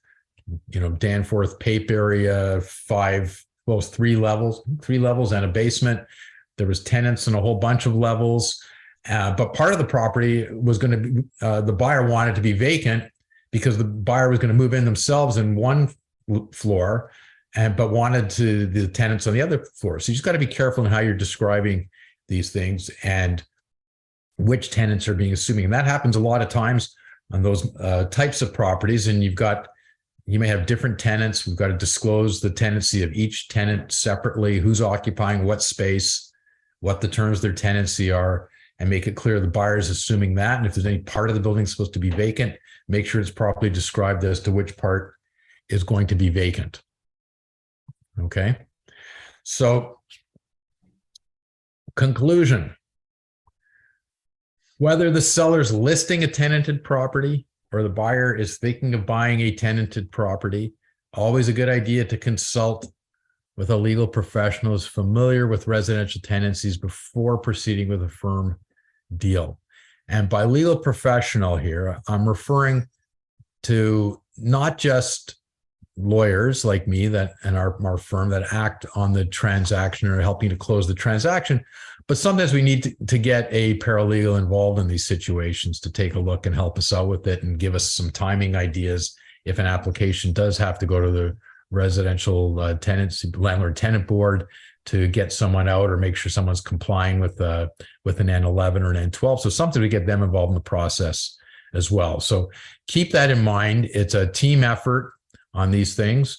Danforth Pape area, 3 levels and a basement. There was tenants in a whole bunch of levels. But part of the property was going to be, the buyer wanted to be vacant because the buyer was going to move in themselves in one floor, but wanted the tenants on the other floor. So you just got to be careful in how you're describing these things and which tenants are being assuming. And that happens a lot of times on those types of properties. And you may have different tenants. We've got to disclose the tenancy of each tenant separately, who's occupying what space, what the terms of their tenancy are, and make it clear the buyer is assuming that. And if there's any part of the building supposed to be vacant, make sure it's properly described as to which part is going to be vacant. Okay. So, conclusion. Whether the seller's listing a tenanted property or the buyer is thinking of buying a tenanted property, always a good idea to consult with a legal professional who's familiar with residential tenancies before proceeding with a firm deal. And by legal professional here, I'm referring to not just lawyers like me and our firm that act on the transaction or helping to close the transaction, but sometimes we need to get a paralegal involved in these situations to take a look and help us out with it and give us some timing ideas if an application does have to go to the residential tenancy landlord tenant board to get someone out or make sure someone's complying with an N11 or an N12. So something to get them involved in the process as well. So keep that in mind. It's a team effort on these things.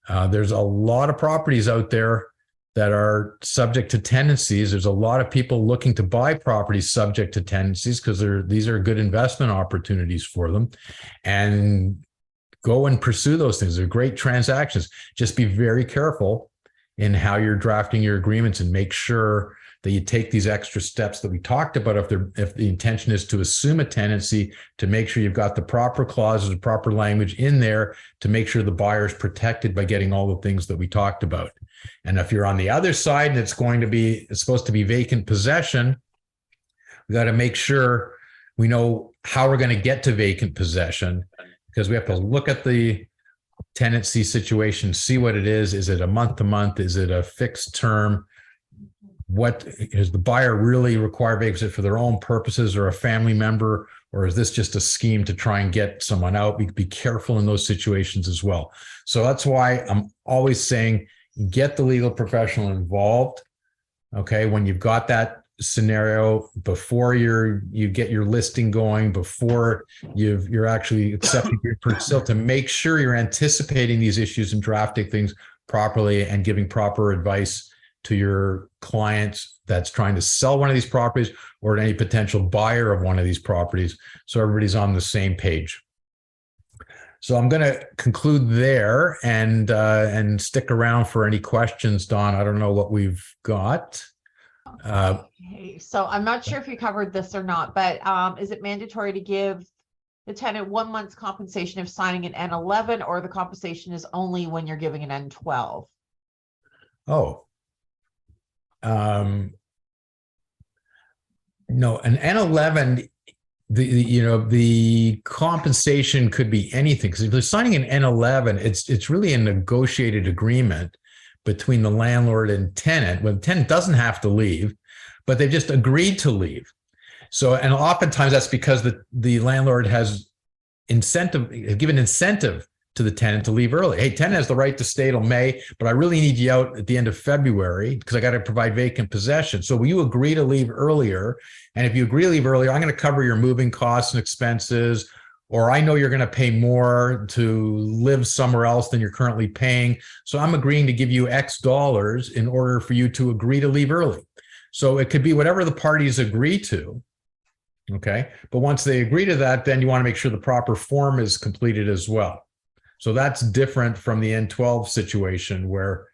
There's a lot of properties out there that are subject to tenancies. There's a lot of people looking to buy properties subject to tenancies because these are good investment opportunities for them. And go and pursue those things. They're great transactions. Just be very careful in how you're drafting your agreements and make sure that you take these extra steps that we talked about. If the intention is to assume a tenancy, to make sure you've got the proper clauses, the proper language in there to make sure the buyer is protected by getting all the things that we talked about. And if you're on the other side and it's supposed to be vacant possession, we got to make sure we know how we're going to get to vacant possession, because we have to look at the tenancy situation, see what it is. Is it a month to month? Is it a fixed term? What is the buyer really require vacancy for their own purposes or a family member, or is this just a scheme to try and get someone out? Be careful in those situations as well. So that's why I'm always saying get the legal professional involved. Okay, when you've got that scenario, before you get your listing going, before you're actually accepting your purchase, to make sure you're anticipating these issues and drafting things properly and giving proper advice to your clients that's trying to sell one of these properties or to any potential buyer of one of these properties, so everybody's on the same page. So I'm going to conclude there and stick around for any questions, Don. I don't know what we've got.
Okay, so I'm not sure if you covered this or not, but is it mandatory to give the tenant 1 month's compensation if signing an N11, or the compensation is only when you're giving an N12?
Oh, no, an N11, the compensation could be anything, because if they're signing an N11, it's really a negotiated agreement between the landlord and tenant, when the tenant doesn't have to leave, but they've just agreed to leave. So, and oftentimes that's because the landlord has given incentive to the tenant to leave early. Hey, tenant has the right to stay till May, but I really need you out at the end of February because I got to provide vacant possession. So will you agree to leave earlier? And if you agree to leave earlier, I'm going to cover your moving costs and expenses, or I know you're going to pay more to live somewhere else than you're currently paying. So I'm agreeing to give you X dollars in order for you to agree to leave early. So it could be whatever the parties agree to. Okay. But once they agree to that, then you want to make sure the proper form is completed as well. So that's different from the N12 situation where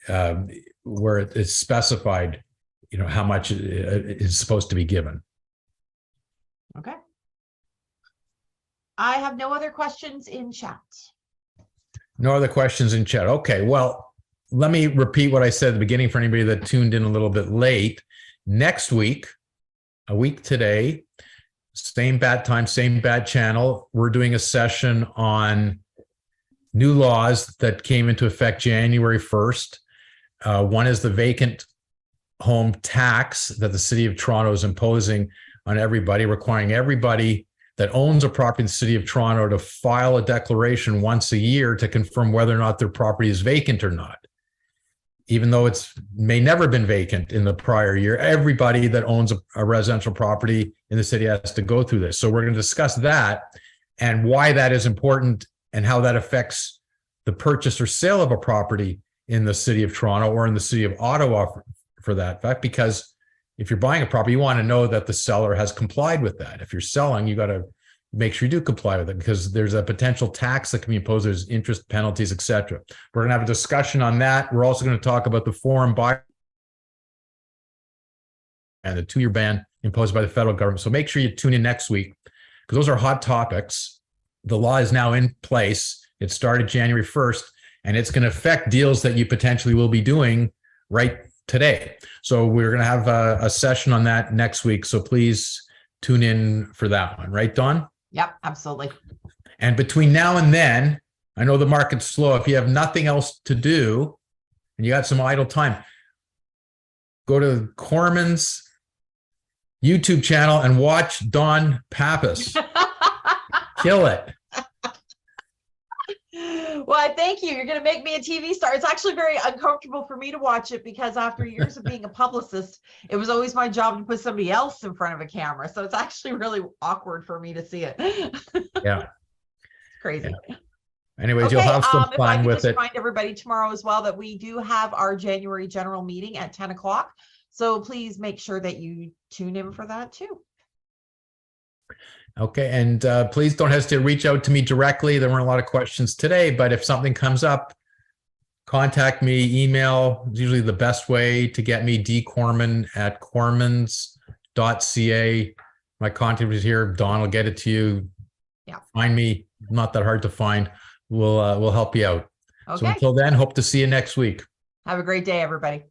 it's specified, how much is supposed to be given.
Okay. I have no other questions in chat.
No other questions in chat. Okay, well, let me repeat what I said at the beginning for anybody that tuned in a little bit late. Next week, a week today, same bad time, same bad channel, we're doing a session on new laws that came into effect January 1st. One is the vacant home tax that the city of Toronto is imposing on everybody, requiring everybody that owns a property in the city of Toronto to file a declaration once a year to confirm whether or not their property is vacant or not. Even though it's may never been vacant in the prior year, everybody that owns a residential property in the city has to go through this. So we're going to discuss that and why that is important and how that affects the purchase or sale of a property in the city of Toronto or in the city of Ottawa for that fact, because if you're buying a property, you want to know that the seller has complied with that. If you're selling, you got to make sure you do comply with it because there's a potential tax that can be imposed. There's interest, penalties, etc. We're going to have a discussion on that. We're also going to talk about the foreign buyer and the 2-year ban imposed by the federal government. So make sure you tune in next week because those are hot topics. The law is now in place. It started January 1st, and it's going to affect deals that you potentially will be doing right today. So we're going to have a session on that next week. So please tune in for that one. Right, Dawn?
Yep, absolutely.
And between now and then, I know the market's slow. If you have nothing else to do and you got some idle time, go to Korman's YouTube channel and watch Dawn Pappas. Kill it.
Well, thank you. You're going to make me a TV star. It's actually very uncomfortable for me to watch it because after years of being a publicist, it was always my job to put somebody else in front of a camera. So it's actually really awkward for me to see it.
Yeah.
Crazy.
Yeah. Anyways, you'll have some fun with it.
Remind everybody tomorrow as well that we do have our January general meeting at 10 o'clock. So please make sure that you tune in for that too.
Okay, and please don't hesitate to reach out to me directly. There weren't a lot of questions today, but if something comes up, contact me. Email is usually the best way to get me, kormans.ca. My contact is here. Dawn will get it to you.
Yeah.
Find me. Not that hard to find. We'll help you out.
Okay.
So until then, hope to see you next week.
Have a great day, everybody.